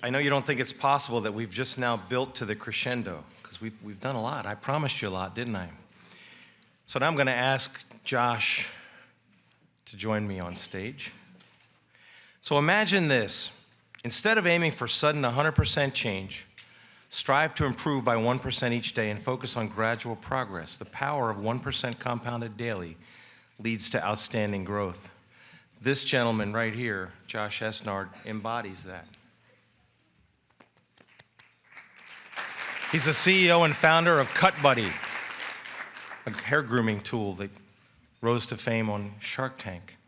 I know you don't think it's possible that we've just now built to the crescendo, because we've done a lot. I promised you a lot, didn't I? So now I'm going to ask Josh to join me on stage. So imagine this. Instead of aiming for sudden 100% change, strive to improve by 1% each day and focus on gradual progress. The power of 1% compounded daily leads to outstanding growth. This gentleman right here, Josh Esnard, embodies that. He's the CEO and founder of Cut Buddy, a hair grooming tool that rose to fame on Shark Tank.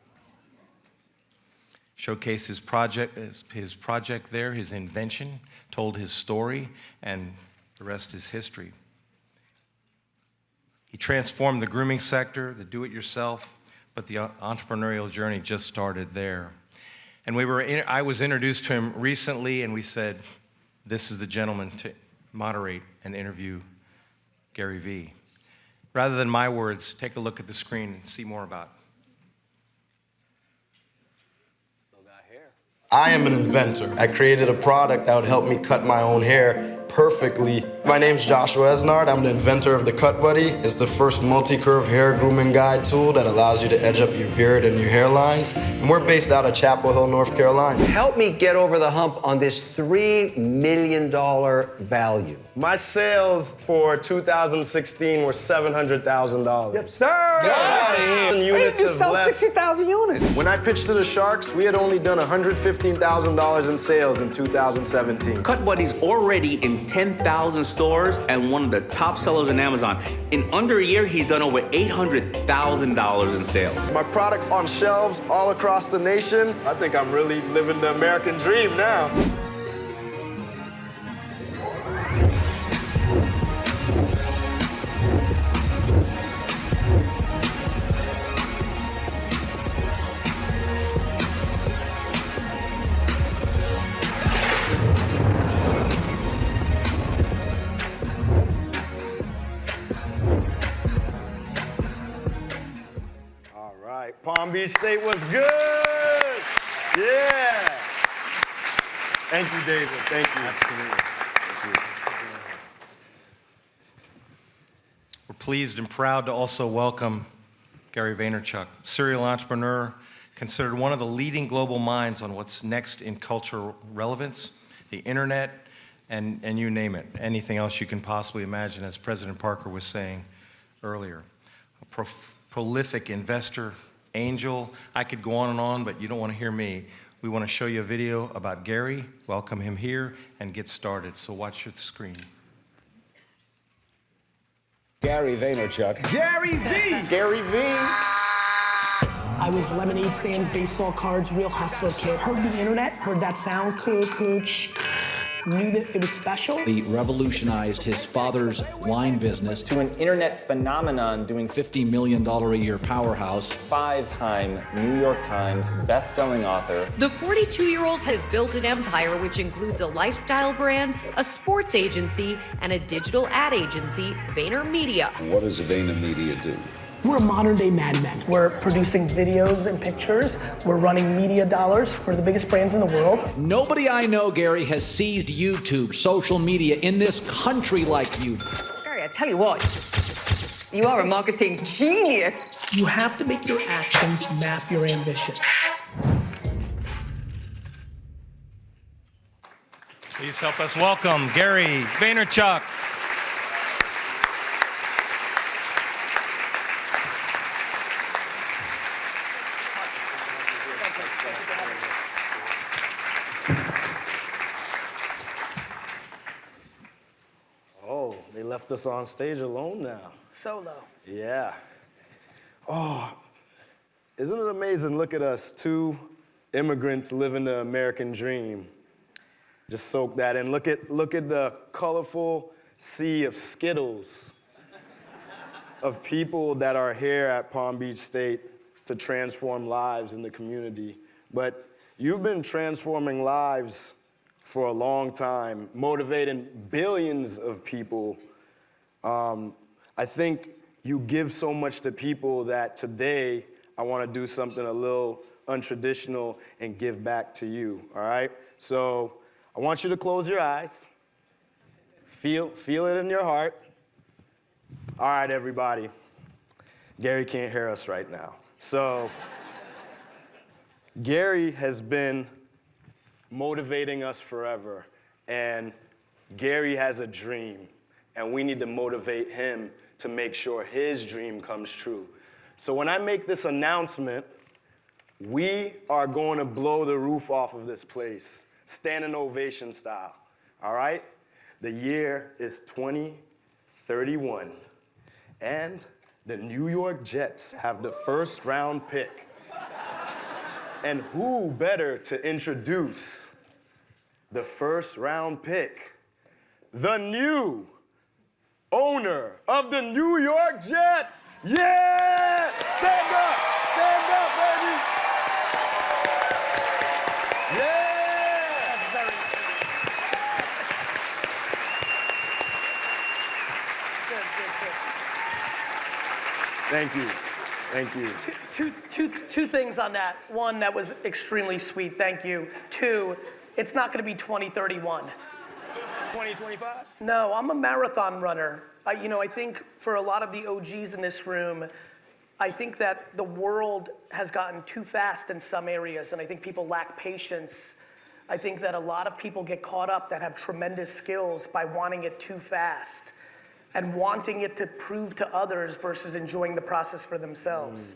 Showcased his project there, his invention, told his story, and the rest is history. He transformed the grooming sector, the do-it-yourself, but the entrepreneurial journey just started there. And I was introduced to him recently, and we said, this is the gentleman to moderate and interview Gary V. Rather than my words, take a look at the screen and see more about it. I am an inventor. I created a product that would help me cut my own hair perfectly. My name's Joshua Esnard. I'm the inventor of the Cut Buddy. It's the first multi-curve hair grooming guide tool that allows you to edge up your beard and your hairlines. And we're based out of Chapel Hill, North Carolina. Help me get over the hump on this $3 million value. My sales for 2016 were $700,000. Yes, sir! Get out of here. Why did you sell 60,000 units? When I pitched to the Sharks, we had only done $115,000 in sales in 2017. Cut Buddy's already in 10,000 stores and one of the top sellers on Amazon. In under a year, he's done over $800,000 in sales. My product's on shelves all across the nation. I think I'm really living the American dream now. Palm Beach State was good. Yeah. Thank you, David. Thank you. Absolutely. Thank you. We're pleased and proud to also welcome Gary Vaynerchuk, serial entrepreneur, considered one of the leading global minds on what's next in cultural relevance, the internet, and you name it, anything else you can possibly imagine, as President Parker was saying earlier. A prolific investor, angel. I could go on, but you don't want to hear me. We want to show you a video about Gary, welcome him here, and get started. So watch your screen. Gary Vaynerchuk. Gary V. Gary V. I was lemonade stands, baseball cards, real hustler kid. Heard the internet, heard that sound, knew that it was special. He revolutionized his father's wine business to an internet phenomenon doing $50 million a year powerhouse. 5-time New York Times best-selling author. The 42-year-old has built an empire which includes a lifestyle brand, a sports agency, and a digital ad agency, VaynerMedia. What does VaynerMedia do? We're a modern-day Mad Men. We're producing videos and pictures. We're running media dollars for the biggest brands in the world. Nobody I know, Gary, has seized YouTube, social media in this country like you. Gary, I tell you what, you are a marketing genius. You have to make your actions map your ambitions. Please help us welcome Gary Vaynerchuk. Oh, they left us on stage alone now. Solo. Yeah. Oh, isn't it amazing? Look at us, two immigrants living the American dream. Just soak that in. Look at the colorful sea of Skittles of people that are here at Palm Beach State to transform lives in the community. But you've been transforming lives for a long time, motivating billions of people. I think you give so much to people that today I want to do something a little untraditional and give back to you, all right? So I want you to close your eyes. Feel it in your heart. All right, everybody. Gary can't hear us right now. So, Gary has been motivating us forever, and Gary has a dream, and we need to motivate him to make sure his dream comes true. So when I make this announcement, we are going to blow the roof off of this place, standing ovation style, all right? The year is 2031, and the New York Jets have the first round pick. And who better to introduce the first round pick? The new owner of the New York Jets. Yeah! Stand up, baby. Yeah! That's very Thank you. Two things on that. One, that was extremely sweet, thank you. Two, it's not gonna be 2031. 2025? No, I'm a marathon runner. I think for a lot of the OGs in this room, I think that the world has gotten too fast in some areas, and I think people lack patience. I think that a lot of people get caught up that have tremendous skills by wanting it too fast and wanting it to prove to others versus enjoying the process for themselves.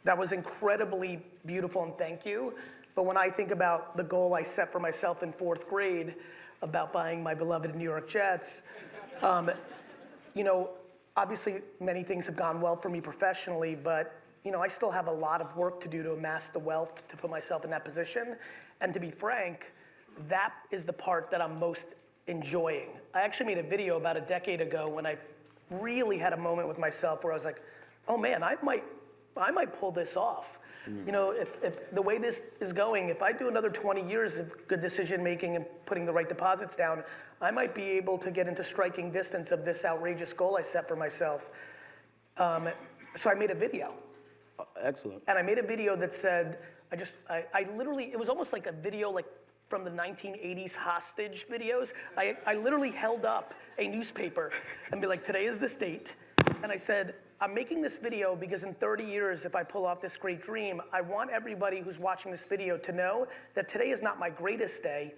That was incredibly beautiful, and thank you. But when I think about the goal I set for myself in 4th grade about buying my beloved New York Jets, obviously many things have gone well for me professionally, but I still have a lot of work to do to amass the wealth to put myself in that position. And to be frank, that is the part that I'm most enjoying. I actually made a video about a decade ago when I really had a moment with myself where I was like, oh man, I might pull this off. If the way this is going, if I do another 20 years of good decision making and putting the right deposits down, I might be able to get into striking distance of this outrageous goal I set for myself. So I made a video. Excellent. And I made a video that said, I literally, it was almost like a video like from the 1980s hostage videos. I literally held up a newspaper and be like, today is this date. And I said, I'm making this video because in 30 years, if I pull off this great dream, I want everybody who's watching this video to know that today is not my greatest day.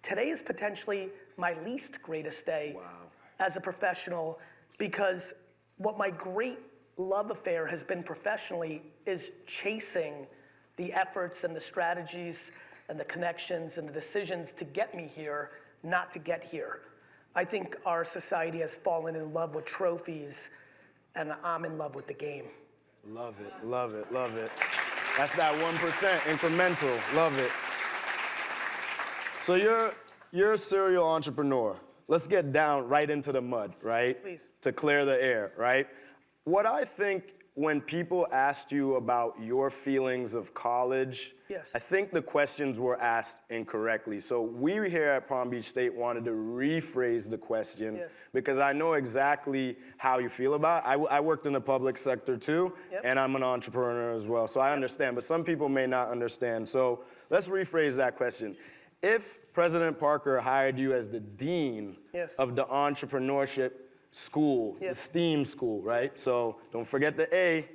Today is potentially my least greatest day as a professional, because what my great love affair has been professionally is chasing the efforts and the strategies and the connections and the decisions to get me here, not to get here. I think our society has fallen in love with trophies, and I'm in love with the game. Love it. That's that 1% incremental, love it. So you're a serial entrepreneur. Let's get down right into the mud, right? Please. To clear the air, right? What I think when people asked you about your feelings of college, Yes. I think the questions were asked incorrectly. So we here at Palm Beach State wanted to rephrase the question, Yes. because I know exactly how you feel about it. I worked in the public sector too, Yep. and I'm an entrepreneur as well, so I understand, but some people may not understand. So let's rephrase that question. If President Parker hired you as the dean Yes. of the entrepreneurship school, Yes. the STEAM school, right? So don't forget the A,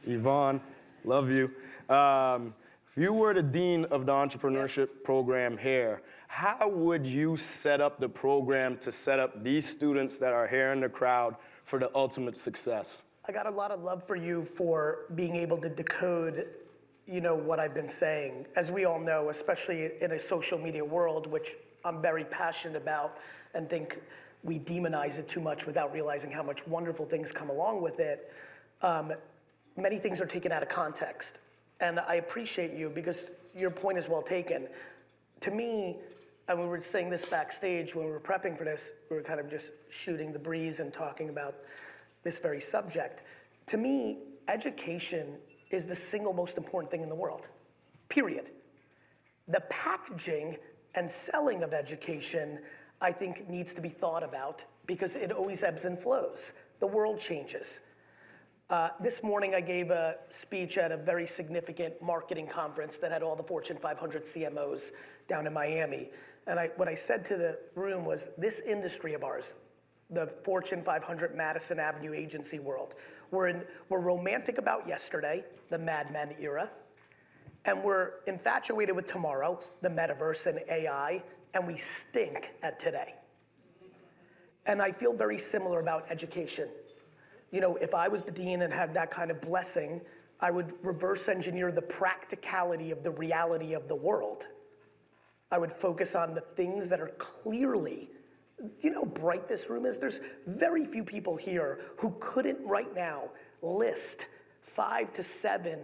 Yvonne, love you. If you were the dean of the entrepreneurship program here, how would you set up the program to set up these students that are here in the crowd for the ultimate success? I got a lot of love for you for being able to decode, what I've been saying. As we all know, especially in a social media world, which I'm very passionate about and think we demonize it too much without realizing how much wonderful things come along with it. Many things are taken out of context. And I appreciate you because your point is well taken. To me, and we were saying this backstage when we were prepping for this, we were kind of just shooting the breeze and talking about this very subject. To me, education is the single most important thing in the world, period. The packaging and selling of education, I think, needs to be thought about because it always ebbs and flows. The world changes. This morning I gave a speech at a very significant marketing conference that had all the Fortune 500 CMOs down in Miami. And what I said to the room was, this industry of ours, the Fortune 500 Madison Avenue agency world, we're romantic about yesterday, the Mad Men era, and we're infatuated with tomorrow, the metaverse and AI, and we stink at today. And I feel very similar about education. You know, if I was the dean and had that kind of blessing, I would reverse engineer the practicality of the reality of the world. I would focus on the things that are clearly, you know how bright this room is? There's very few people here who couldn't right now list 5 to 7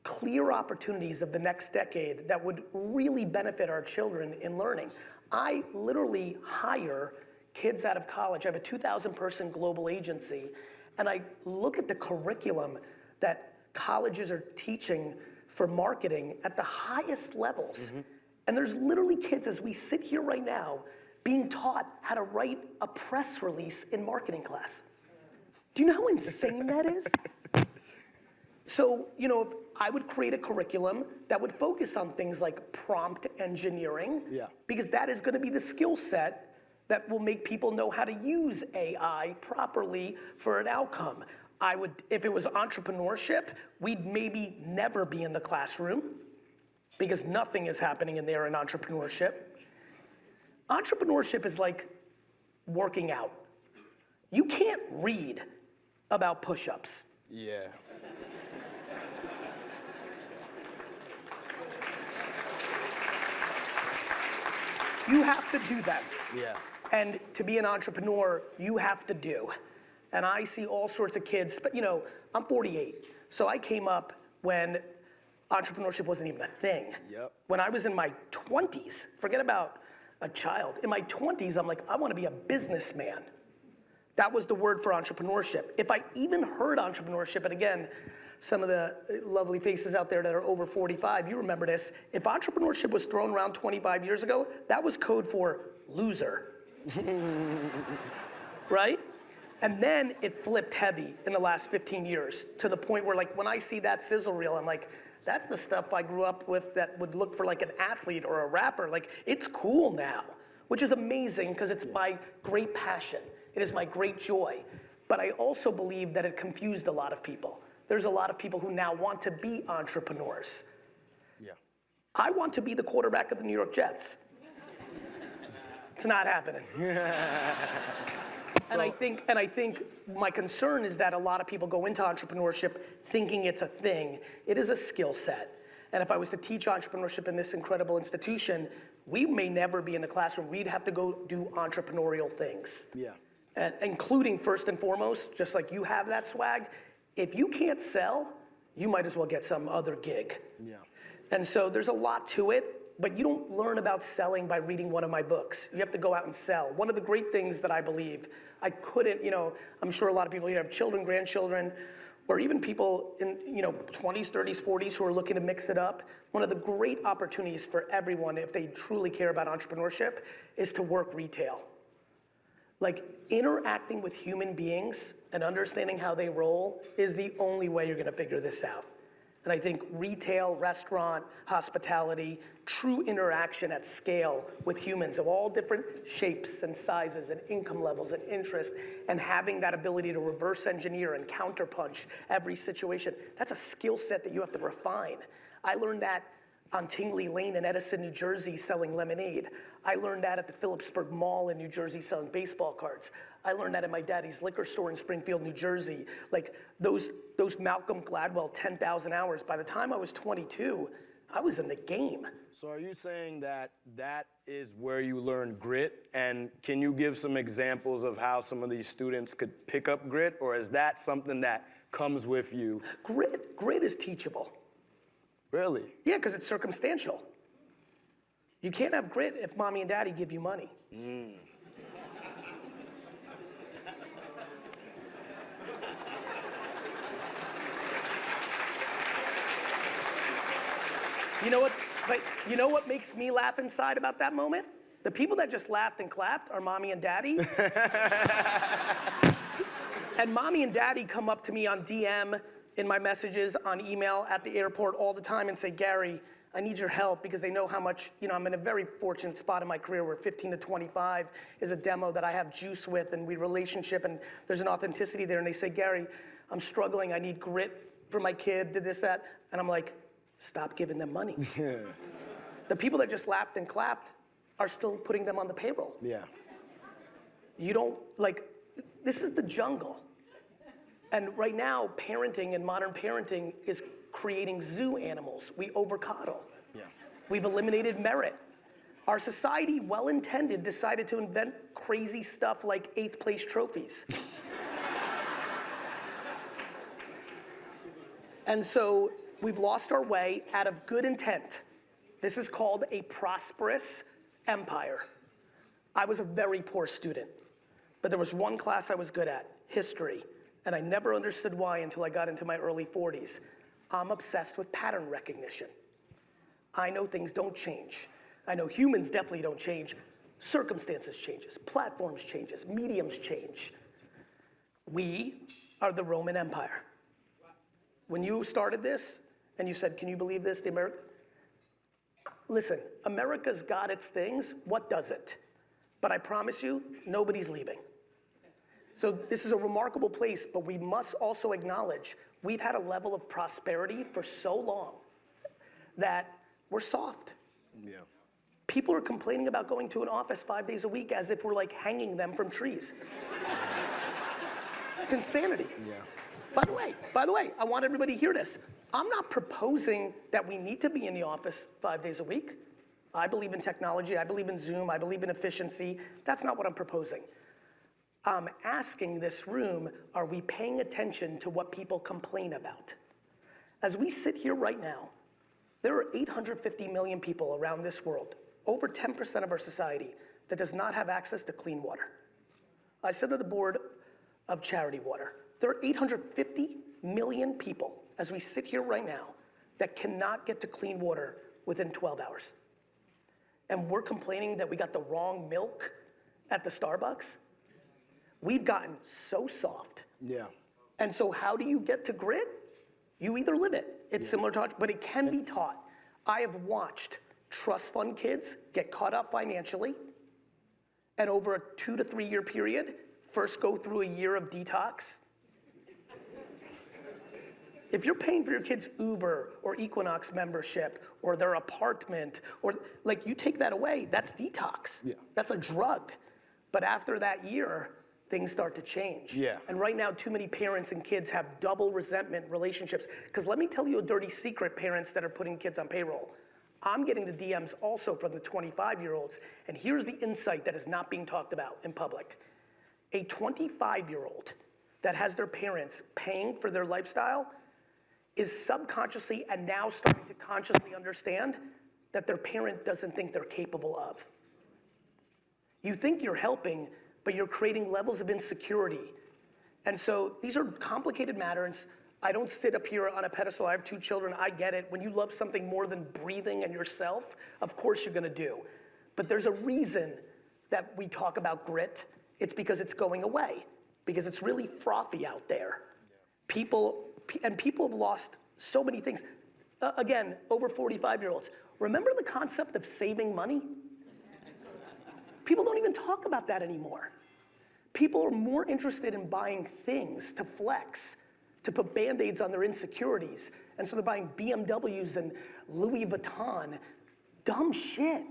clear opportunities of the next decade that would really benefit our children in learning. I literally hire kids out of college. I have a 2,000 person global agency, and I look at the curriculum that colleges are teaching for marketing at the highest levels. And there's literally kids, as we sit here right now, being taught how to write a press release in marketing class. Do you know how insane that is? So, you know, if I would create a curriculum that would focus on things like prompt engineering, because that is gonna be the skill set that will make people know how to use AI properly for an outcome. I would, if it was entrepreneurship, we'd maybe never be in the classroom because nothing is happening in there in entrepreneurship. Entrepreneurship is like working out. You can't read about push-ups. Yeah. You have to do that. Yeah. And to be an entrepreneur, you have to do. And I see all sorts of kids, but you know, I'm 48. So I came up when entrepreneurship wasn't even a thing. Yep. When I was in my 20s, forget about a child. In my 20s, I'm like, I want to be a businessman. That was the word for entrepreneurship. If I even heard entrepreneurship, and again, some of the lovely faces out there that are over 45, you remember this. If entrepreneurship was thrown around 25 years ago, that was code for loser. Right? And then it flipped heavy in the last 15 years to the point where, like, when I see that sizzle reel, I'm like, that's the stuff I grew up with that would look for like an athlete or a rapper. Like, it's cool now, which is amazing because it's my great passion. It is my great joy. But I also believe that it confused a lot of people. There's a lot of people who now want to be entrepreneurs. Yeah. I want to be the quarterback of the New York Jets. It's not happening. And I think my concern is that a lot of people go into entrepreneurship thinking it's a thing. It is a skill set. And if I was to teach entrepreneurship in this incredible institution, we may never be in the classroom. We'd have to go do entrepreneurial things. Yeah. And including, first and foremost, just like you have that swag, if you can't sell, you might as well get some other gig. Yeah. And so there's a lot to it, but you don't learn about selling by reading one of my books. You have to go out and sell. One of the great things that I believe, I couldn't, you know, I'm sure a lot of people here have children, grandchildren, or even people in, you know, 20s, 30s, 40s who are looking to mix it up. One of the great opportunities for everyone, if they truly care about entrepreneurship, is to work retail. Like, interacting with human beings and understanding how they roll is the only way you're gonna figure this out. And I think retail, restaurant, hospitality, true interaction at scale with humans of all different shapes and sizes and income levels and interests, and having that ability to reverse engineer and counterpunch every situation, that's a skill set that you have to refine. I learned that on Tingley Lane in Edison, New Jersey, selling lemonade. I learned that at the Phillipsburg Mall in New Jersey selling baseball cards. I learned that at my daddy's liquor store in Springfield, New Jersey. Like those Malcolm Gladwell 10,000 hours, by the time I was 22, I was in the game. So are you saying that that is where you learn grit? And can you give some examples of how some of these students could pick up grit? Or is that something that comes with you? Grit is teachable. Really? Yeah, because it's circumstantial. You can't have grit if mommy and daddy give you money. You know what? But you know what makes me laugh inside about that moment? The people that just laughed and clapped are mommy and daddy. And mommy and daddy come up to me on DM, in my messages, on email, at the airport all the time and say, Gary, I need your help, because they know how much, I'm in a very fortunate spot in my career where 15 to 25 is a demo that I have juice with, and we relationship, and there's an authenticity there. And they say, Gary, I'm struggling, I need grit for my kid, did this, that. And I'm like, stop giving them money. Yeah. The people that just laughed and clapped are still putting them on the payroll. Yeah. You don't, this is the jungle. And right now, parenting and modern parenting is creating zoo animals. We overcoddle. Yeah. We've eliminated merit. Our society, well-intended, decided to invent crazy stuff like 8th place trophies. And so we've lost our way out of good intent. This is called a prosperous empire. I was a very poor student, but there was one class I was good at, history. And I never understood why until I got into my early 40s. I'm obsessed with pattern recognition. I know things don't change. I know humans definitely don't change. Circumstances changes, platforms changes, mediums change. We are the Roman Empire. When you started this and you said, can you believe this, the America? Listen, America's got its things, what doesn't? But I promise you, nobody's leaving. So this is a remarkable place, but we must also acknowledge we've had a level of prosperity for so long that we're soft. Yeah. People are complaining about going to an office 5 days a week as if we're like hanging them from trees. It's insanity. Yeah. By the way, I want everybody to hear this. I'm not proposing that we need to be in the office 5 days a week. I believe in technology, I believe in Zoom, I believe in efficiency. That's not what I'm proposing. I'm asking this room, are we paying attention to what people complain about? As we sit here right now, there are 850 million people around this world, over 10% of our society, that does not have access to clean water. I sit on the board of Charity Water. There are 850 million people, as we sit here right now, that cannot get to clean water within 12 hours. And we're complaining that we got the wrong milk at the Starbucks. We've gotten so soft. Yeah. And so how do you get to grit? You either live it. It's similar to, but it can be taught. I have watched trust fund kids get caught up financially, and over a 2 to 3 year period, first go through a year of detox. If you're paying for your kids' Uber or Equinox membership or their apartment, or you take that away, that's detox. Yeah. That's a drug. But after that year, things start to change. Yeah. And right now, too many parents and kids have double resentment relationships. Because let me tell you a dirty secret, parents that are putting kids on payroll. I'm getting the DMs also from the 25-year-olds, and here's the insight that is not being talked about in public. A 25-year-old that has their parents paying for their lifestyle is subconsciously and now starting to consciously understand that their parent doesn't think they're capable of. You think you're helping, but you're creating levels of insecurity. And so these are complicated matters. I don't sit up here on a pedestal. I have 2 children. I get it. When you love something more than breathing and yourself, of course you're gonna do. But there's a reason that we talk about grit. It's because it's going away, because it's really frothy out there. People have lost so many things. Again, over 45-year-olds. Remember the concept of saving money? People don't even talk about that anymore. People are more interested in buying things to flex, to put Band-Aids on their insecurities. And so they're buying BMWs and Louis Vuitton. Dumb shit.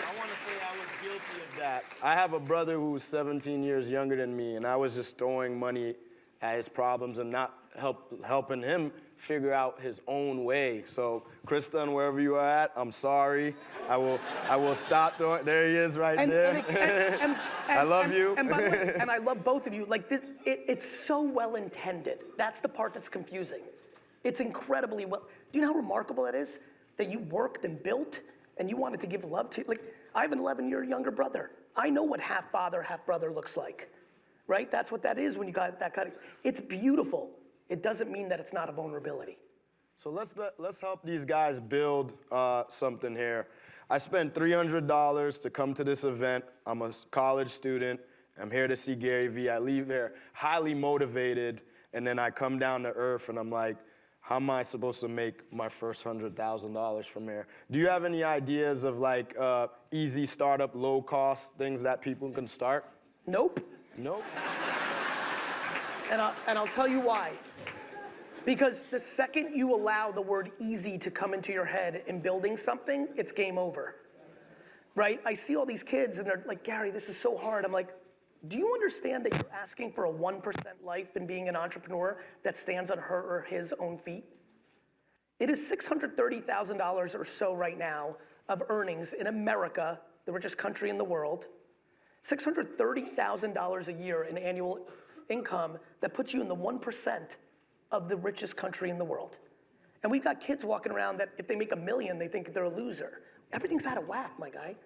I want to say I was guilty of that. I have a brother who's 17 years younger than me, and I was just throwing money at his problems and not helping him figure out his own way. So, Kristen, wherever you are at, I'm sorry. I will stop throwing. There he is, right there. I love you. And by the way, and I love both of you. It's so well intended. That's the part that's confusing. It's incredibly well. Do you know how remarkable that is? That you worked and built, and you wanted to give love to. I have an 11-year younger brother. I know what half father, half brother looks like, right? That's what that is when you got that kind of. It's beautiful. It doesn't mean that it's not a vulnerability. So let's help these guys build something here. I spent $300 to come to this event. I'm a college student. I'm here to see Gary Vee. I leave here highly motivated, and then I come down to earth, and I'm like, how am I supposed to make my first $100,000 from here? Do you have any ideas of like easy startup, low cost things that people can start? Nope. Nope. And I'll tell you why. Because the second you allow the word easy to come into your head in building something, it's game over, right? I see all these kids and they're like, Gary, this is so hard. I'm like, do you understand that you're asking for a 1% life in being an entrepreneur that stands on her or his own feet? It is $630,000 or so right now of earnings in America, the richest country in the world, $630,000 a year in annual income that puts you in the 1% of the richest country in the world. And we've got kids walking around that if they make $1 million, they think they're a loser. Everything's out of whack, my guy.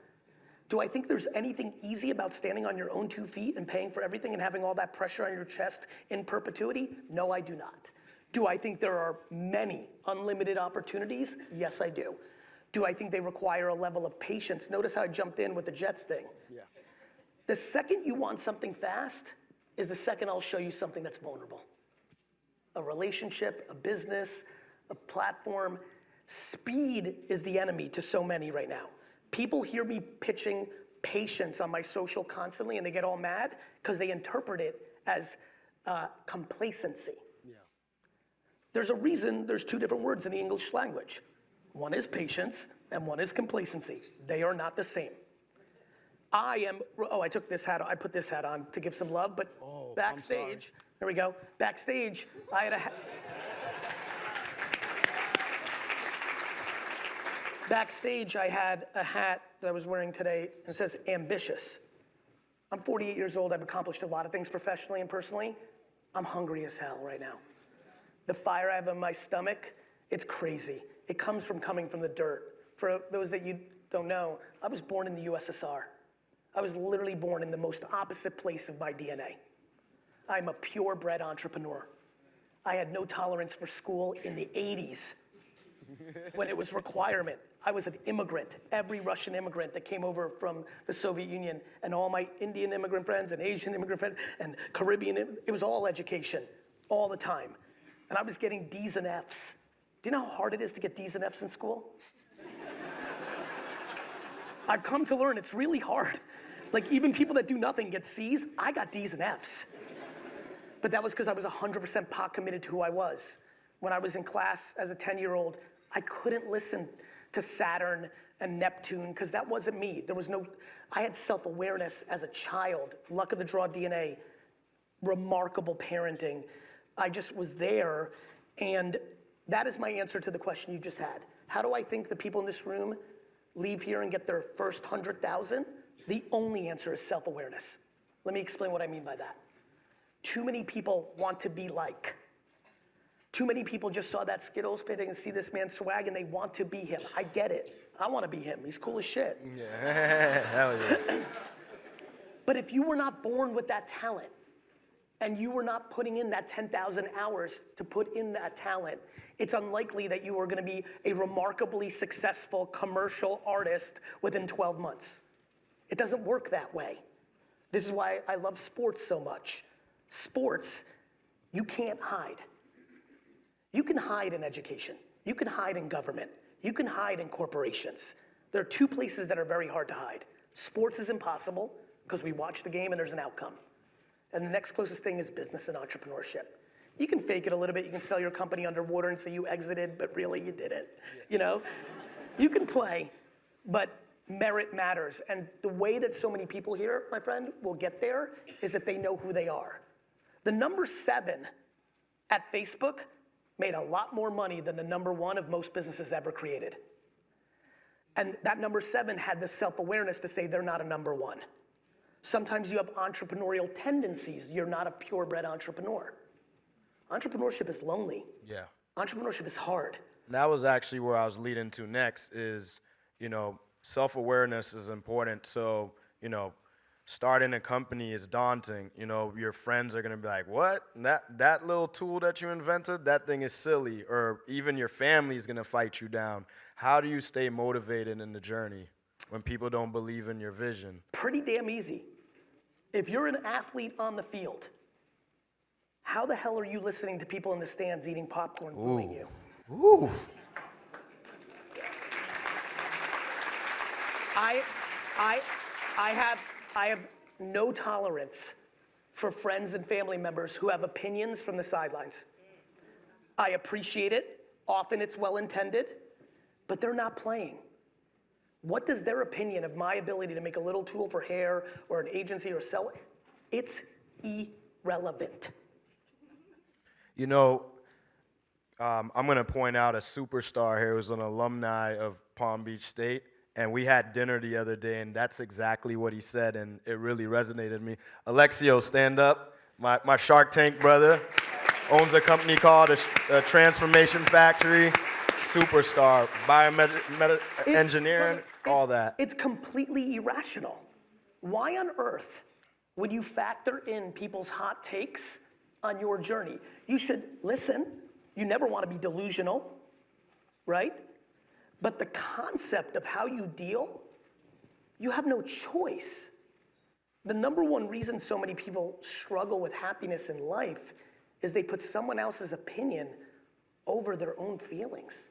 Do I think there's anything easy about standing on your own 2 feet and paying for everything and having all that pressure on your chest in perpetuity? No, I do not. Do I think there are many unlimited opportunities? Yes, I do. Do I think they require a level of patience? Notice how I jumped in with the Jets thing. Yeah. The second you want something fast is the second I'll show you something that's vulnerable. A relationship, a business, a platform. Speed is the enemy to so many right now. People hear me pitching patience on my social constantly and they get all mad because they interpret it as complacency. Yeah. There's a reason there's 2 different words in the English language. One is patience and one is complacency. They are not the same. I took this hat on, I put this hat on to give some love, but backstage, there we go. Backstage, I had a hat. Backstage, I had a hat that I was wearing today, and it says ambitious. I'm 48 years old, I've accomplished a lot of things professionally and personally. I'm hungry as hell right now. The fire I have in my stomach, it's crazy. It comes from coming from the dirt. For those that you don't know, I was born in the USSR. I was literally born in the most opposite place of my DNA. I'm a purebred entrepreneur. I had no tolerance for school in the 80s when it was requirement. I was an immigrant, every Russian immigrant that came over from the Soviet Union, and all my Indian immigrant friends and Asian immigrant friends and Caribbean, it was all education, all the time. And I was getting D's and F's. Do you know how hard it is to get D's and F's in school? I've come to learn it's really hard. Like even people that do nothing get C's, I got D's and F's. But that was because I was 100% pot committed to who I was. When I was in class as a 10-year-old, I couldn't listen to Saturn and Neptune because that wasn't me. I had self-awareness as a child, luck of the draw DNA, remarkable parenting. I just was there, and that is my answer to the question you just had. How do I think the people in this room leave here and get their first 100,000? The only answer is self-awareness. Let me explain what I mean by that. Too many people want to be like. Too many people just saw that Skittles pit and see this man's swag and they want to be him. I get it. I want to be him. He's cool as shit. Yeah, hell yeah. But if you were not born with that talent and you were not putting in that 10,000 hours to put in that talent, it's unlikely that you are going to be a remarkably successful commercial artist within 12 months. It doesn't work that way. This is why I love sports so much. Sports, you can't hide. You can hide in education. You can hide in government. You can hide in corporations. There are 2 places that are very hard to hide. Sports is impossible because we watch the game and there's an outcome. And the next closest thing is business and entrepreneurship. You can fake it a little bit. You can sell your company underwater and say you exited, but really you didn't. You know? You can play, but merit matters. And the way that so many people here, my friend, will get there is if they know who they are. The number 7 at Facebook made a lot more money than the number 1 of most businesses ever created. And that number 7 had the self-awareness to say they're not a number 1. Sometimes you have entrepreneurial tendencies. You're not a purebred entrepreneur. Entrepreneurship is lonely. Yeah. Entrepreneurship is hard. And that was actually where I was leading to next is, self-awareness is important. So, starting a company is daunting. You know, your friends are gonna be like, what? That little tool that you invented, that thing is silly. Or even your family is gonna fight you down. How do you stay motivated in the journey when people don't believe in your vision? Pretty damn easy. If you're an athlete on the field, how the hell are you listening to people in the stands eating popcorn booing you? Ooh. I have no tolerance for friends and family members who have opinions from the sidelines. I appreciate it. Often it's well-intended, but they're not playing. What does their opinion of my ability to make a little tool for hair or an agency or sell it? It's irrelevant. You know, I'm going to point out a superstar here who's an alumni of Palm Beach State, and we had dinner the other day, and that's exactly what he said, and it really resonated with me. Alexio, stand up. My Shark Tank brother owns a company called a Transformation Factory. Superstar, engineering, all that. It's completely irrational. Why on earth would you factor in people's hot takes on your journey? You should listen. You never want to be delusional, right? But the concept of how you deal, you have no choice. The number one reason so many people struggle with happiness in life is they put someone else's opinion over their own feelings.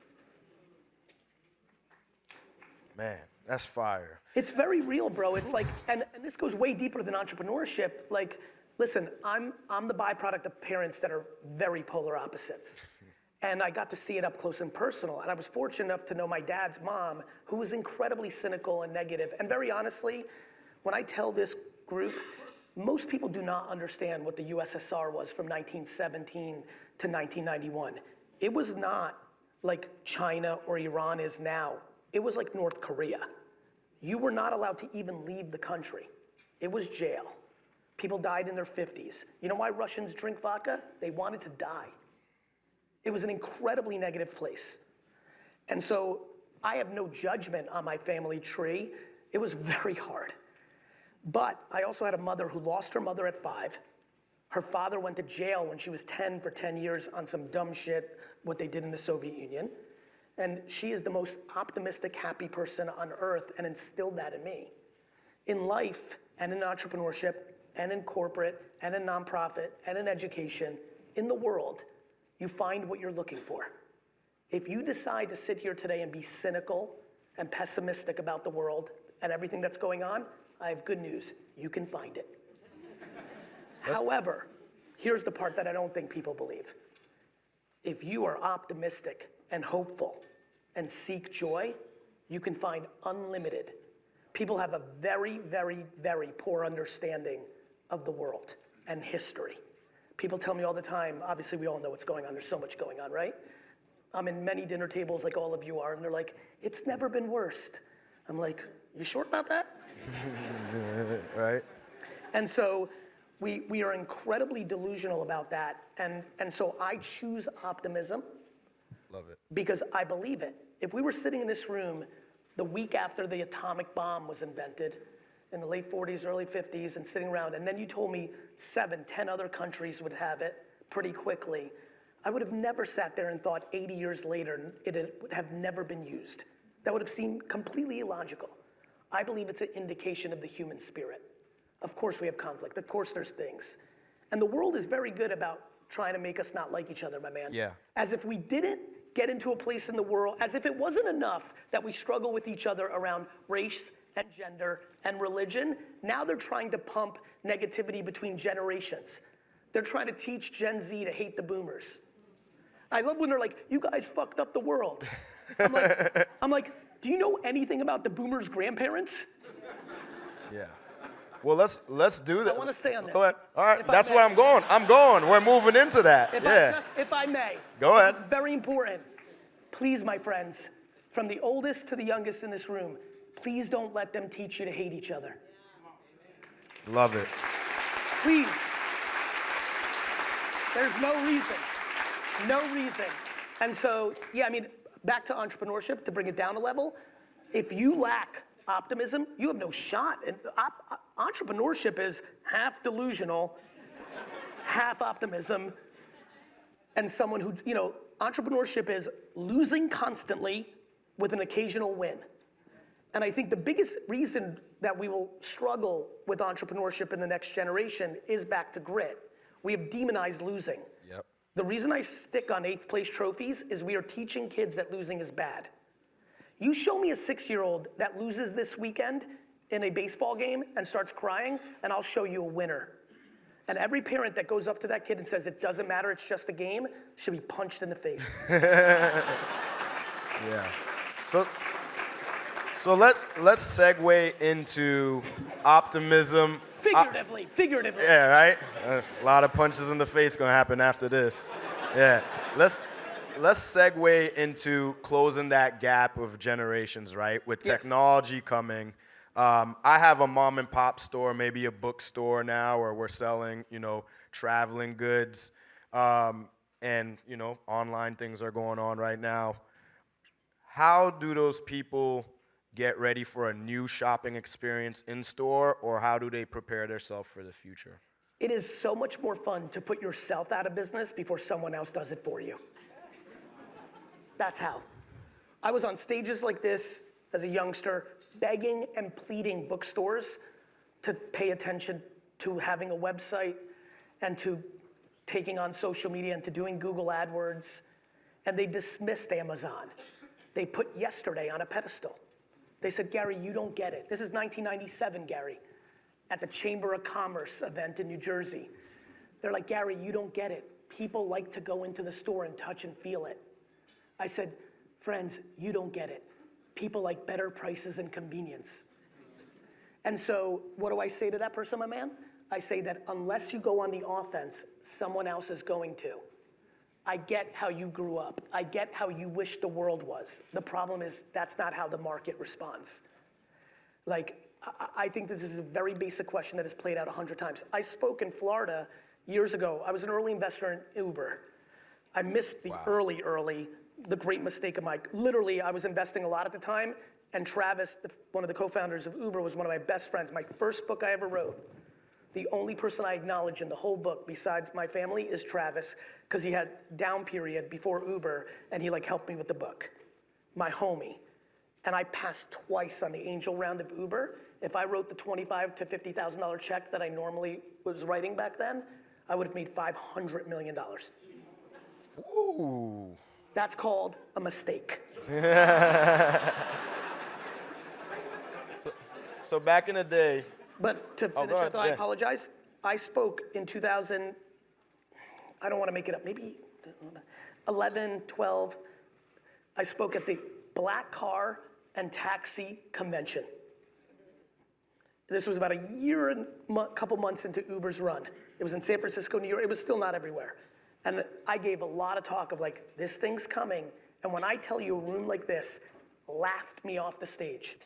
Man, that's fire. It's very real, bro. It's like, and this goes way deeper than entrepreneurship. Like, listen, I'm the byproduct of parents that are very polar opposites. And I got to see it up close and personal. And I was fortunate enough to know my dad's mom, who was incredibly cynical and negative. And very honestly, when I tell this group, most people do not understand what the USSR was from 1917 to 1991. It was not like China or Iran is now. It was like North Korea. You were not allowed to even leave the country. It was jail. People died in their 50s. You know why Russians drink vodka? They wanted to die. It was an incredibly negative place. And so I have no judgment on my family tree. It was very hard. But I also had a mother who lost her mother at 5. Her father went to jail when she was 10 for 10 years on some dumb shit, what they did in the Soviet Union. And she is the most optimistic, happy person on earth and instilled that in me. In life and in entrepreneurship and in corporate and in nonprofit and in education, in the world, you find what you're looking for. If you decide to sit here today and be cynical and pessimistic about the world and everything that's going on, I have good news. You can find it. However, here's the part that I don't think people believe. If you are optimistic and hopeful and seek joy, you can find unlimited. People have a very, very, very poor understanding of the world and history. People tell me all the time, obviously we all know what's going on, there's so much going on, right? I'm in many dinner tables like all of you are, and they're like, it's never been worse. I'm like, you sure about that? Right. And so we are incredibly delusional about that, and so I choose optimism. Love it. Because I believe it. If we were sitting in this room the week after the atomic bomb was invented, in the late 40s, early 50s, and sitting around, and then you told me 7, 10 other countries would have it pretty quickly, I would have never sat there and thought 80 years later it would have never been used. That would have seemed completely illogical. I believe it's an indication of the human spirit. Of course we have conflict, of course there's things. And the world is very good about trying to make us not like each other, my man. Yeah. As if we didn't get into a place in the world, as if it wasn't enough that we struggle with each other around race and gender and religion. Now they're trying to pump negativity between generations. They're trying to teach Gen Z to hate the boomers. I love when they're like, you guys fucked up the world. I'm like, do you know anything about the boomers' grandparents? Yeah. Well, let's do that. I want to stay on this. Go ahead. All right, If that's I where may. I'm going. I'm going. We're moving into that. If I may. Go ahead. This is very important. Please, my friends, from the oldest to the youngest in this room, please don't let them teach you to hate each other. Love it. Please. There's no reason. No reason. And so, yeah, I mean, back to entrepreneurship, to bring it down a level, if you lack optimism, you have no shot. And Entrepreneurship is half delusional, half optimism, and someone who, entrepreneurship is losing constantly with an occasional win. And I think the biggest reason that we will struggle with entrepreneurship in the next generation is back to grit. We have demonized losing. Yep. The reason I stick on 8th place trophies is we are teaching kids that losing is bad. You show me a 6-year-old that loses this weekend in a baseball game and starts crying, and I'll show you a winner. And every parent that goes up to that kid and says, it doesn't matter, it's just a game, should be punched in the face. Yeah. So let's segue into optimism. Figuratively. Yeah, right? A lot of punches in the face gonna happen after this. Yeah. Let's segue into closing that gap of generations, right? With technology coming. I have a mom and pop store, maybe a bookstore now, where we're selling, traveling goods. And, online things are going on right now. How do those people get ready for a new shopping experience in store, or how do they prepare themselves for the future? It is so much more fun to put yourself out of business before someone else does it for you. That's how. I was on stages like this as a youngster, begging and pleading bookstores to pay attention to having a website and to taking on social media and to doing Google AdWords, and they dismissed Amazon. They put yesterday on a pedestal. They said, Gary, you don't get it. This is 1997, Gary, at the Chamber of Commerce event in New Jersey. They're like, Gary, you don't get it. People like to go into the store and touch and feel it. I said, friends, you don't get it. People like better prices and convenience. And so what do I say to that person, my man? I say that unless you go on the offense, someone else is going to. I get how you grew up. I get how you wish the world was. The problem is that's not how the market responds. I think this is a very basic question that has played out 100 times. I spoke in Florida years ago. I was an early investor in Uber. I missed the the great mistake of literally, I was investing a lot at the time, and Travis, one of the co-founders of Uber, was one of my best friends. My first book I ever wrote, the only person I acknowledge in the whole book besides my family is Travis, because he had down period before Uber, and he helped me with the book. My homie. And I passed twice on the angel round of Uber. If I wrote the $25,000 to $50,000 check that I normally was writing back then, I would have made $500 million. Ooh. That's called a mistake. So back in the day. But to finish, I thought I apologize. I spoke in 2000, I don't want to make it up, maybe 11, 12. I spoke at the Black Car and Taxi Convention. This was about a year and couple months into Uber's run. It was in San Francisco, New York. It was still not everywhere. And I gave a lot of talk of this thing's coming. And when I tell you a room like this laughed me off the stage.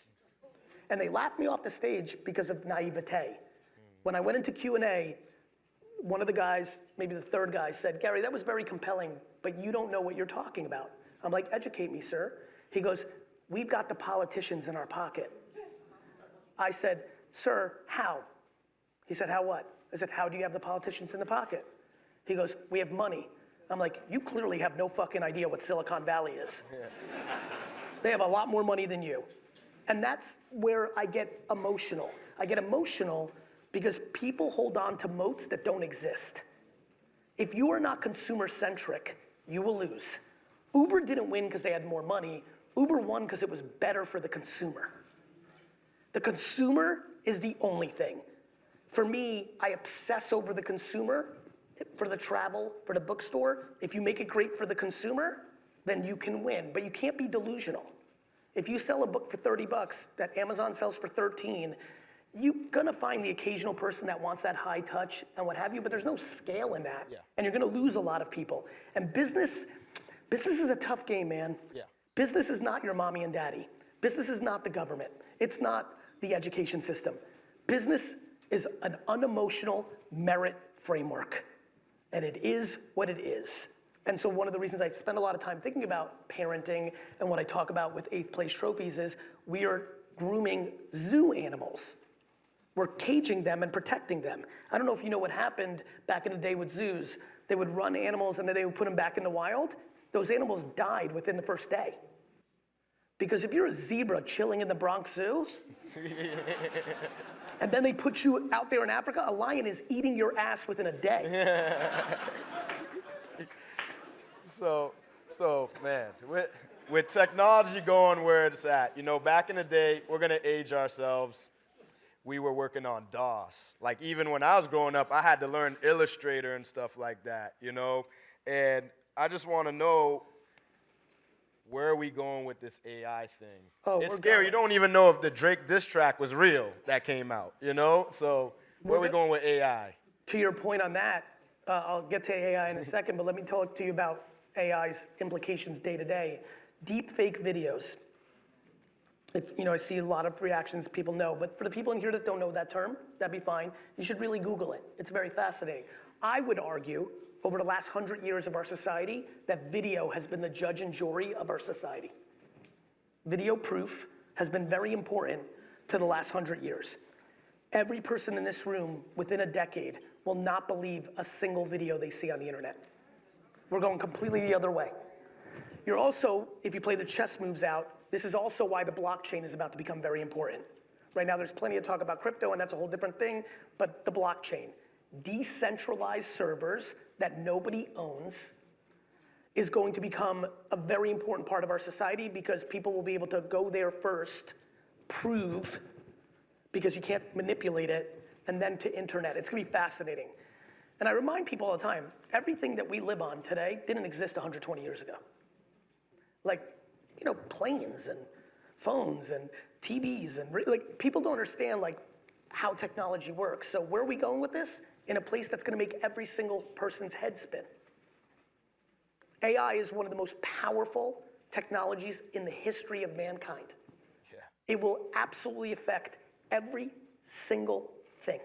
And they laughed me off the stage because of naivete. When I went into Q&A, one of the guys, maybe the third guy, said, Gary, that was very compelling, but you don't know what you're talking about. I'm like, educate me, sir. He goes, we've got the politicians in our pocket. I said, sir, how? He said, how what? I said, how do you have the politicians in the pocket? He goes, we have money. I'm like, you clearly have no fucking idea what Silicon Valley is. They have a lot more money than you. And that's where I get emotional. I get emotional because people hold on to moats that don't exist. If you are not consumer-centric, you will lose. Uber didn't win because they had more money. Uber won because it was better for the consumer. The consumer is the only thing. For me, I obsess over the consumer, for the travel, for the bookstore. If you make it great for the consumer, then you can win, but you can't be delusional. If you sell a book for $30 that Amazon sells for 13, you're gonna find the occasional person that wants that high touch and what have you, but there's no scale in that. Yeah. And you're gonna lose a lot of people. And business is a tough game, man. Yeah. Business is not your mommy and daddy. Business is not the government. It's not the education system. Business is an unemotional merit framework. And it is what it is. And so one of the reasons I spend a lot of time thinking about parenting and what I talk about with 8th place trophies is we are grooming zoo animals. We're caging them and protecting them. I don't know if you know what happened back in the day with zoos. They would run animals and then they would put them back in the wild. Those animals died within the first day. Because if you're a zebra chilling in the Bronx Zoo, and then they put you out there in Africa, a lion is eating your ass within a day. So man, with technology going where it's at, you know, back in the day, we're gonna age ourselves. We were working on DOS. Like even when I was growing up, I had to learn Illustrator and stuff like that, you know? And I just wanna know, where are we going with this AI thing? Oh, it's we're scary. going. You don't even know if the Drake diss track was real that came out, you know? So where are we going with AI? To your point on that, I'll get to AI in a second, but let me talk to you about AI's implications day to day. Deep fake videos. If, you know, I see a lot of reactions people know, but for the people in here that don't know that term, that'd be fine. You should really Google it. It's very fascinating. I would argue, over the last 100 years of our society, that video has been the judge and jury of our society. Video proof has been very important to the last 100 years. Every person in this room within a decade will not believe a single video they see on the internet. We're going completely the other way. You're also, if you play the chess moves out, this is also why the blockchain is about to become very important. Right now there's plenty of talk about crypto and that's a whole different thing, but the blockchain. Decentralized servers that nobody owns is going to become a very important part of our society because people will be able to go there first, prove, because you can't manipulate it, and then to internet. It's gonna be fascinating. And I remind people all the time, everything that we live on today didn't exist 120 years ago. Like, you know, planes and phones and TVs and like people don't understand like how technology works. So where are we going with this? In a place that's gonna make every single person's head spin. AI is one of the most powerful technologies in the history of mankind. Yeah. It will absolutely affect every single thing.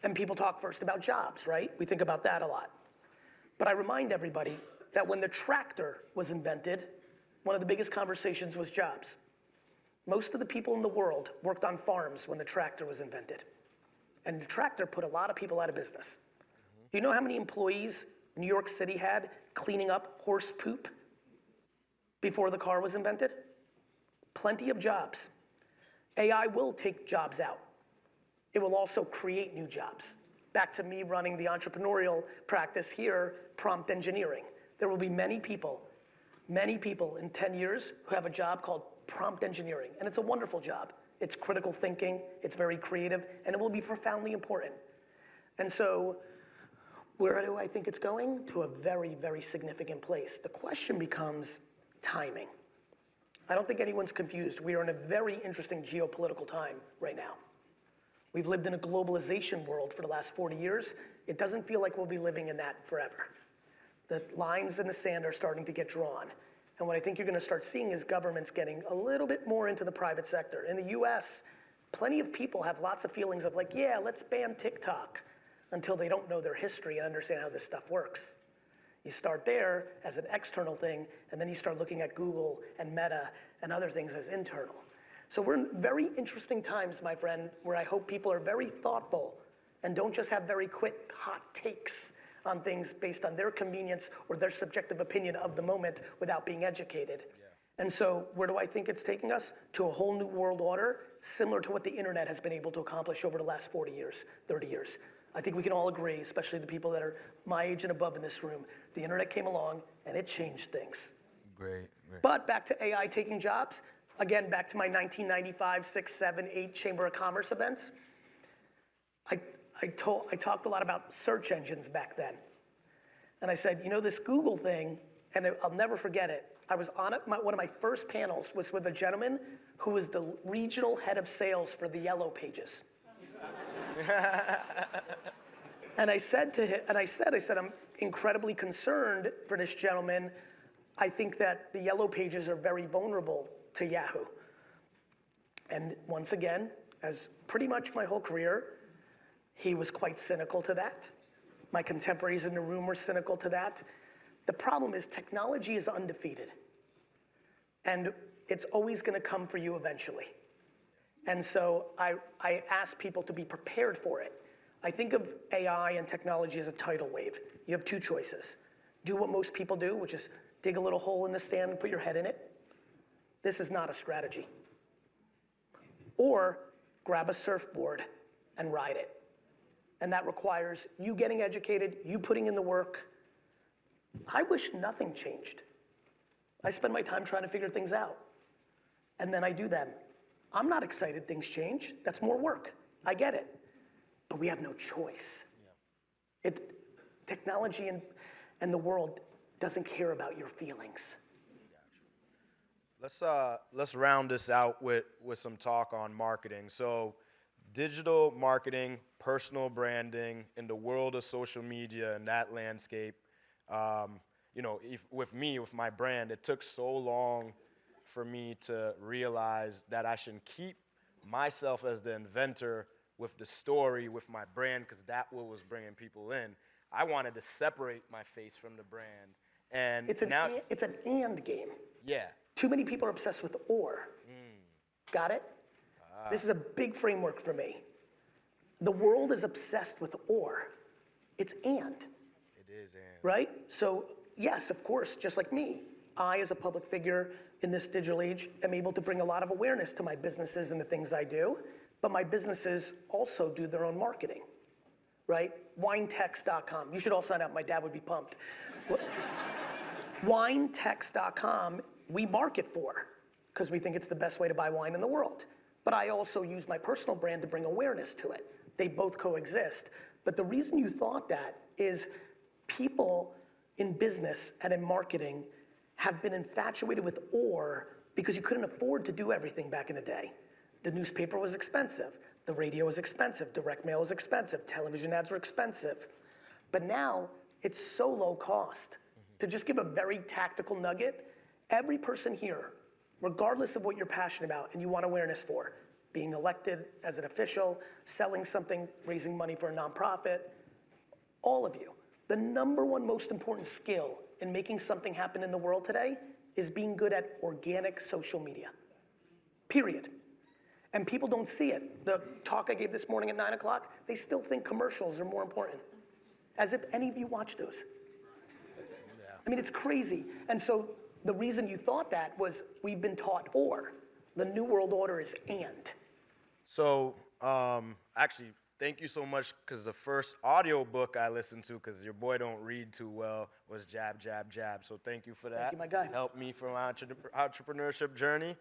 And people talk first about jobs, right? We think about that a lot. But I remind everybody that when the tractor was invented, one of the biggest conversations was jobs. Most of the people in the world worked on farms when the tractor was invented. And the tractor put a lot of people out of business. Do you know how many employees New York City had cleaning up horse poop before the car was invented? Plenty of jobs. AI will take jobs out. It will also create new jobs. Back to me running the entrepreneurial practice here, prompt engineering. There will be many people in 10 years who have a job called prompt engineering, and it's a wonderful job. It's critical thinking, it's very creative, and it will be profoundly important. And so, where do I think it's going? To a very, very significant place. The question becomes timing. I don't think anyone's confused. We are in a very interesting geopolitical time right now. We've lived in a globalization world for the last 40 years. It doesn't feel like we'll be living in that forever. The lines in the sand are starting to get drawn. And what I think you're gonna start seeing is governments getting a little bit more into the private sector. In the US, plenty of people have lots of feelings of like, yeah, let's ban TikTok, until they don't know their history and understand how this stuff works. You start there as an external thing, and then you start looking at Google and Meta and other things as internal. So we're in very interesting times, my friend, where I hope people are very thoughtful and don't just have very quick, hot takes on things based on their convenience or their subjective opinion of the moment without being educated. Yeah. And so where do I think it's taking us? To a whole new world order, similar to what the internet has been able to accomplish over the last 40 years, 30 years. I think we can all agree, especially the people that are my age and above in this room, the internet came along and it changed things. Great. But back to AI taking jobs, again, back to my 1995, 6, 7, 8 Chamber of Commerce events. I talked a lot about search engines back then. And I said, you know, this Google thing, and I'll never forget it. I was on it, one of my first panels was with a gentleman who was the regional head of sales for the Yellow Pages. And I said to him, I said, I'm incredibly concerned for this gentleman. I think that the Yellow Pages are very vulnerable to Yahoo. And once again, as pretty much my whole career, he was quite cynical to that. My contemporaries in the room were cynical to that. The problem is technology is undefeated. And it's always gonna come for you eventually. And so I ask people to be prepared for it. I think of AI and technology as a tidal wave. You have two choices. Do what most people do, which is dig a little hole in the sand and put your head in it. This is not a strategy. Or grab a surfboard and ride it. And that requires you getting educated, you putting in the work. I wish nothing changed. I spend my time trying to figure things out. And then I do them. I'm not excited things change. That's more work. I get it. But we have no choice. Yeah. Technology and the world doesn't care about your feelings. Let's round this out with some talk on marketing. So digital marketing, personal branding, in the world of social media and that landscape, with my brand, it took so long for me to realize that I should keep myself as the inventor with the story, with my brand, because that was bringing people in. I wanted to separate my face from the brand. And it's an and game. Yeah. Too many people are obsessed with or. Got it? This is a big framework for me. The world is obsessed with or. It's and. It is and. Right? So yes, of course, just like me, I as a public figure in this digital age am able to bring a lot of awareness to my businesses and the things I do, but my businesses also do their own marketing, right? Winetext.com. You should all sign up. My dad would be pumped. Winetext.com, we market for because we think it's the best way to buy wine in the world. But I also use my personal brand to bring awareness to it. They both coexist. But the reason you thought that is people in business and in marketing have been infatuated with or because you couldn't afford to do everything back in the day. The newspaper was expensive. The radio was expensive. Direct mail was expensive. Television ads were expensive. But now it's so low cost. To just give a very tactical nugget, every person here, regardless of what you're passionate about and you want awareness for, being elected as an official, selling something, raising money for a nonprofit, all of you, the number one most important skill in making something happen in the world today is being good at organic social media, period. And people don't see it. The talk I gave this morning at 9 o'clock, they still think commercials are more important. As if any of you watch those. Yeah. I mean, it's crazy. And so the reason you thought that was we've been taught or. The new world order is and. So actually, thank you so much, because the first audio book I listened to, because your boy don't read too well, was Jab, Jab, Jab. So thank you for that. Thank you, my guy. Helped me from my entrepreneurship journey.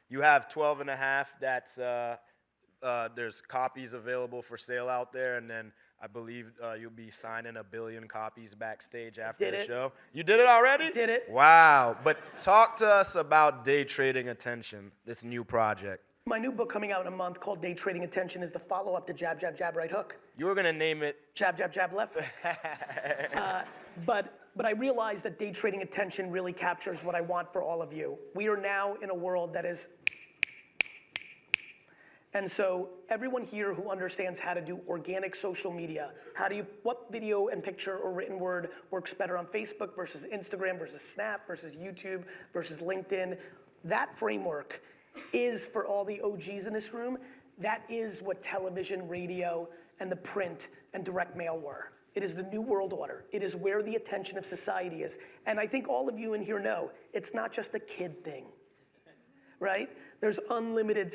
You have 12 and a half that's, there's copies available for sale out there, and then I believe you'll be signing 1 billion copies backstage after the show. You did it already? Did it. Wow. But talk to us about Day Trading Attention, this new project. My new book coming out in a month called Day Trading Attention is the follow-up to Jab, Jab, Jab, Right Hook. You were going to name it Jab, Jab, Jab, Left Hook. But I realized that Day Trading Attention really captures what I want for all of you. We are now in a world that is, and so everyone here who understands how to do organic social media, what video and picture or written word works better on Facebook versus Instagram versus Snap versus YouTube versus LinkedIn, that framework is for all the OGs in this room. That is what television, radio, and the print and direct mail were. It is the new world order. It is where the attention of society is. And I think all of you in here know, it's not just a kid thing, right? There's unlimited,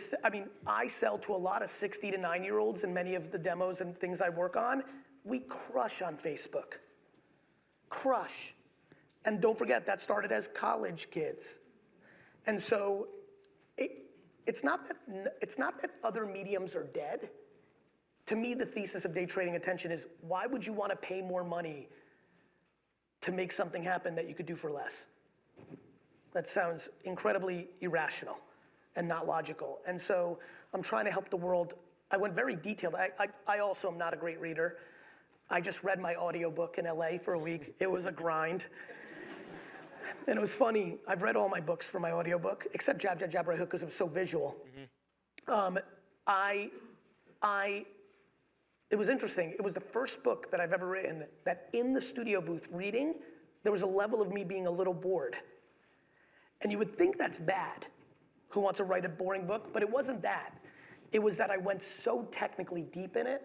I sell to a lot of 60 to 9-year-olds in many of the demos and things I work on. We crush on Facebook. Crush. And don't forget, that started as college kids. And so, it's not that other mediums are dead. To me, the thesis of Day Trading Attention is, why would you want to pay more money to make something happen that you could do for less? That sounds incredibly irrational and not logical. And so I'm trying to help the world. I went very detailed. I also am not a great reader. I just read my audiobook in LA for a week. It was a grind. And it was funny, I've read all my books for my audiobook, except Jab, Jab, Jab, Right Hook, because it was so visual. It was interesting. It was the first book that I've ever written that in the studio booth reading, there was a level of me being a little bored. And you would think that's bad, Who wants to write a boring book? But it wasn't that. It was that I went so technically deep in it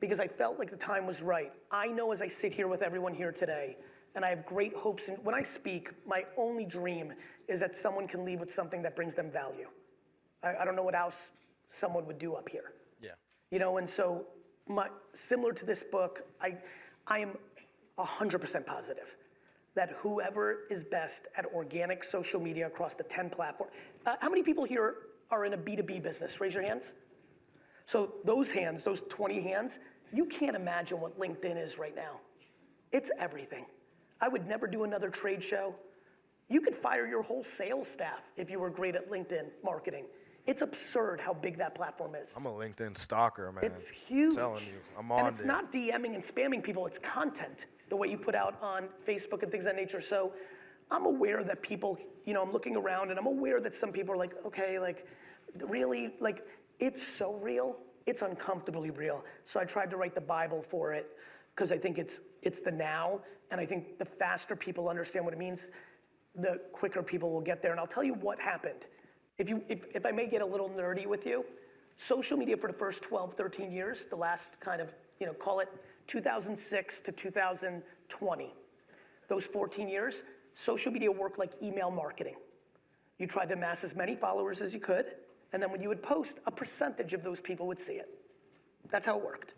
because I felt like the time was right. I know as I sit here with everyone here today, and I have great hopes, and when I speak, my only dream is that someone can leave with something that brings them value. I don't know what else someone would do up here. Yeah. You know, and so similar to this book, I am 100% positive that whoever is best at organic social media across the 10 platforms. How many people here are in a B2B business? Raise your hands. So those hands, those 20 hands, you can't imagine what LinkedIn is right now. It's everything. I would never do another trade show. You could fire your whole sales staff if you were great at LinkedIn marketing. It's absurd how big that platform is. I'm a LinkedIn stalker, man. It's huge. I'm telling you, I'm on And it's there. not DMing and spamming people, it's content, the way you put out on Facebook and things of that nature. So I'm aware that people, you know, I'm looking around and I'm aware that some people are like, okay, like, really, like, it's so real, it's uncomfortably real. So I tried to write the Bible for it because I think it's the now, and I think the faster people understand what it means, the quicker people will get there. And I'll tell you what happened. If I may get a little nerdy with you, social media for the first 12, 13 years, the last kind of, you know, call it 2006 to 2020, those 14 years, social media worked like email marketing. You tried to amass as many followers as you could, and then when you would post, a percentage of those people would see it. That's how it worked.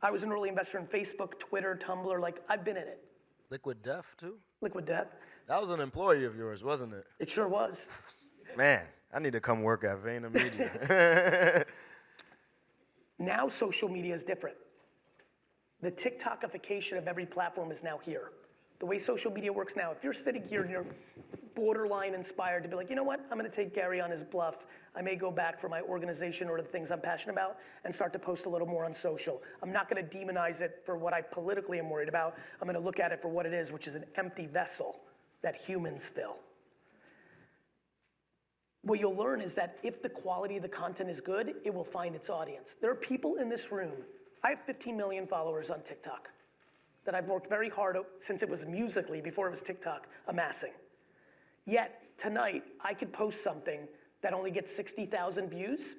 I was an early investor in Facebook, Twitter, Tumblr, like, I've been in it. Liquid Death, too? Liquid Death. That was an employee of yours, wasn't it? It sure was. Man, I need to come work at VaynerMedia. Now social media is different. The TikTokification of every platform is now here. The way social media works now, if you're sitting here and you're borderline inspired to be like, you know what, I'm gonna take Gary on his bluff. I may go back for my organization or the things I'm passionate about and start to post a little more on social. I'm not gonna demonize it for what I politically am worried about. I'm gonna look at it for what it is, which is an empty vessel that humans fill. What you'll learn is that if the quality of the content is good, it will find its audience. There are people in this room, I have 15 million followers on TikTok that I've worked very hard since it was Musical.ly, before it was TikTok, amassing. Yet, tonight, I could post something that only gets 60,000 views,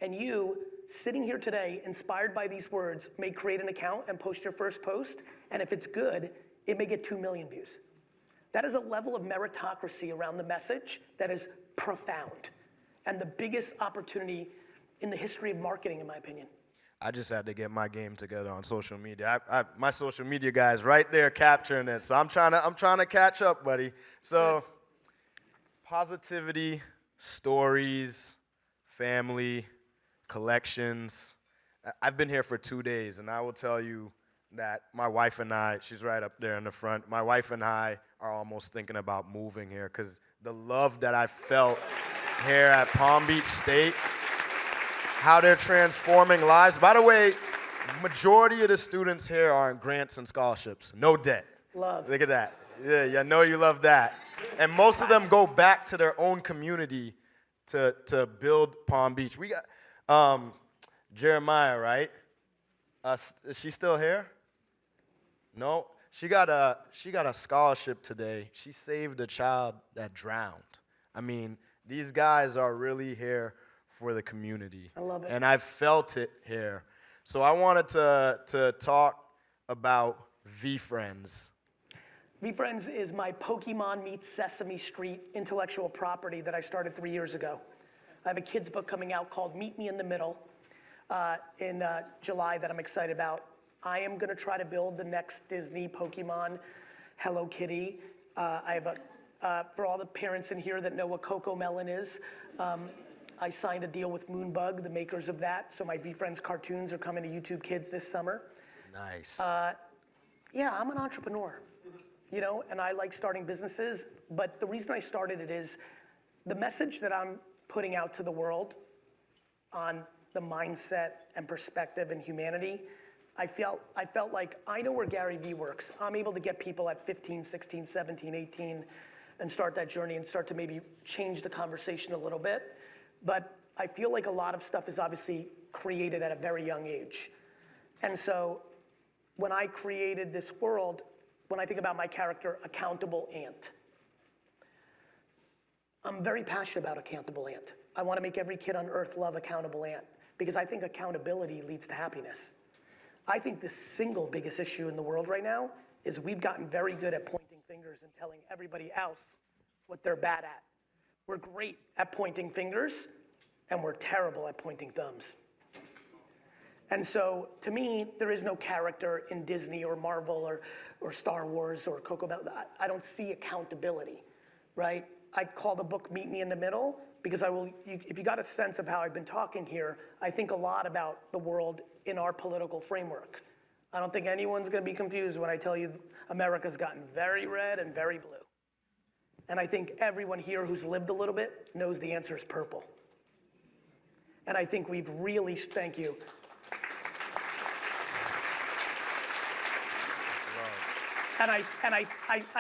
and you, sitting here today, inspired by these words, may create an account and post your first post, and if it's good, it may get 2 million views. That is a level of meritocracy around the message that is profound, and the biggest opportunity in the history of marketing, in my opinion. I just had to get my game together on social media. My social media guy is right there capturing it, so I'm trying to catch up, buddy. So, positivity, stories, family, collections. I've been here for 2 days, and I will tell you that my wife and I, she's right up there in the front, my wife and I are almost thinking about moving here because the love that I felt here at Palm Beach State, how they're transforming lives. By the way, majority of the students here are in grants and scholarships, no debt. Love. Look at that. Yeah, I know you love that. And most of them go back to their own community to build Palm Beach. We got Jeremiah, right? Is she still here? No. She got a scholarship today. She saved a child that drowned. I mean, these guys are really here for the community. I love it. And I felt it here. So I wanted to talk about VeeFriends. VeeFriends is my Pokemon meets Sesame Street intellectual property that I started 3 years ago. I have a kid's book coming out called Meet Me in the Middle in July that I'm excited about. I am gonna try to build the next Disney Pokemon Hello Kitty. I have for all the parents in here that know what Coco Melon is, I signed a deal with Moonbug, the makers of that, so my VeeFriends cartoons are coming to YouTube Kids this summer. Nice. Yeah, I'm an entrepreneur, you know, and I like starting businesses, but the reason I started it is the message that I'm putting out to the world on the mindset and perspective and humanity, I felt like I know where Gary Vee works. I'm able to get people at 15, 16, 17, 18 and start that journey and start to maybe change the conversation a little bit. But I feel like a lot of stuff is obviously created at a very young age. And so when I created this world, when I think about my character, Accountable Ant, I'm very passionate about Accountable Ant. I want to make every kid on earth love Accountable Ant because I think accountability leads to happiness. I think the single biggest issue in the world right now is we've gotten very good at pointing fingers and telling everybody else what they're bad at. We're great at pointing fingers, and we're terrible at pointing thumbs. And so, to me, there is no character in Disney or Marvel or Star Wars or Coco Bell. I don't see accountability, right? I call the book Meet Me in the Middle because if you got a sense of how I've been talking here, I think a lot about the world in our political framework. I don't think anyone's gonna be confused when I tell you America's gotten very red and very blue. And I think everyone here who's lived a little bit knows the answer is purple. And I think we've really, thank you. And I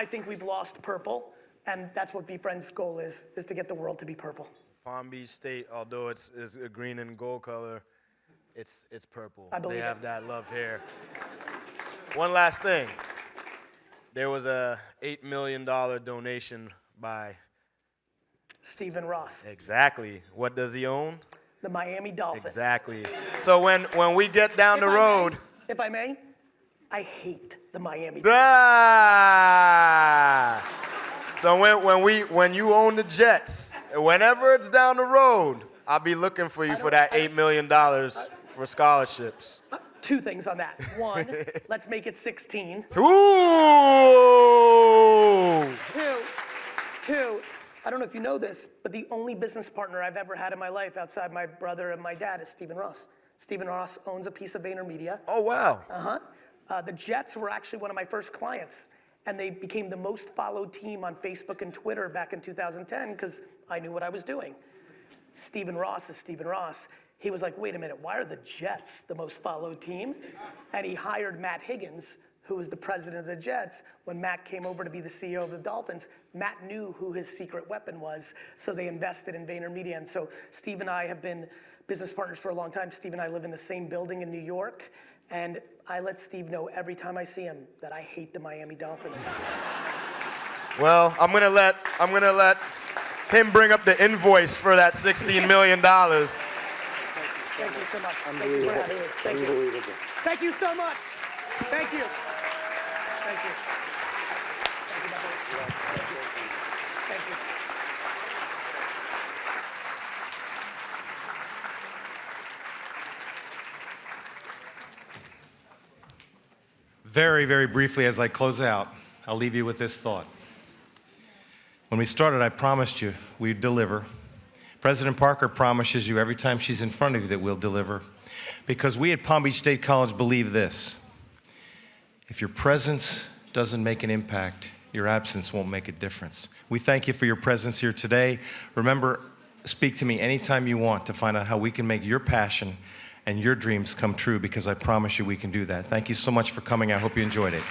think we've lost purple, and that's what VFriend's goal is to get the world to be purple. Palm Beach State, although it's a green and gold color, it's purple. I believe they have it. that love here. One last thing. There was a $8 million donation by Stephen Ross. Exactly. What does he own? The Miami Dolphins. Exactly. So when we get down the road. If I may, I hate the Miami Dolphins. Ah! So when you own the Jets, whenever it's down the road, I'll be looking for you for that $8 million for scholarships. Two things on that. One, let's make it 16. Ooh! Two, I don't know if you know this, but the only business partner I've ever had in my life outside my brother and my dad is Stephen Ross. Stephen Ross owns a piece of VaynerMedia. Oh, wow. The Jets were actually one of my first clients, and they became the most followed team on Facebook and Twitter back in 2010 because I knew what I was doing. Stephen Ross is Stephen Ross. He was like, wait a minute, why are the Jets the most followed team? And he hired Matt Higgins, who was the president of the Jets. When Matt came over to be the CEO of the Dolphins, Matt knew who his secret weapon was, so they invested in VaynerMedia. And so Steve and I have been business partners for a long time. Steve and I live in the same building in New York, and I let Steve know every time I see him that I hate the Miami Dolphins. Well, I'm gonna let him bring up the invoice for that $16 million. Thank you so much. Thank you for having me. Thank you. Thank you so much. Thank you. Thank you. Thank you, my boy. Thank you. Thank you. Very, very briefly as I close out, I'll leave you with this thought. When we started, I promised you we'd deliver. President Parker promises you every time she's in front of you that we'll deliver. Because we at Palm Beach State College believe this: if your presence doesn't make an impact, your absence won't make a difference. We thank you for your presence here today. Remember, speak to me anytime you want to find out how we can make your passion and your dreams come true, because I promise you we can do that. Thank you so much for coming. I hope you enjoyed it.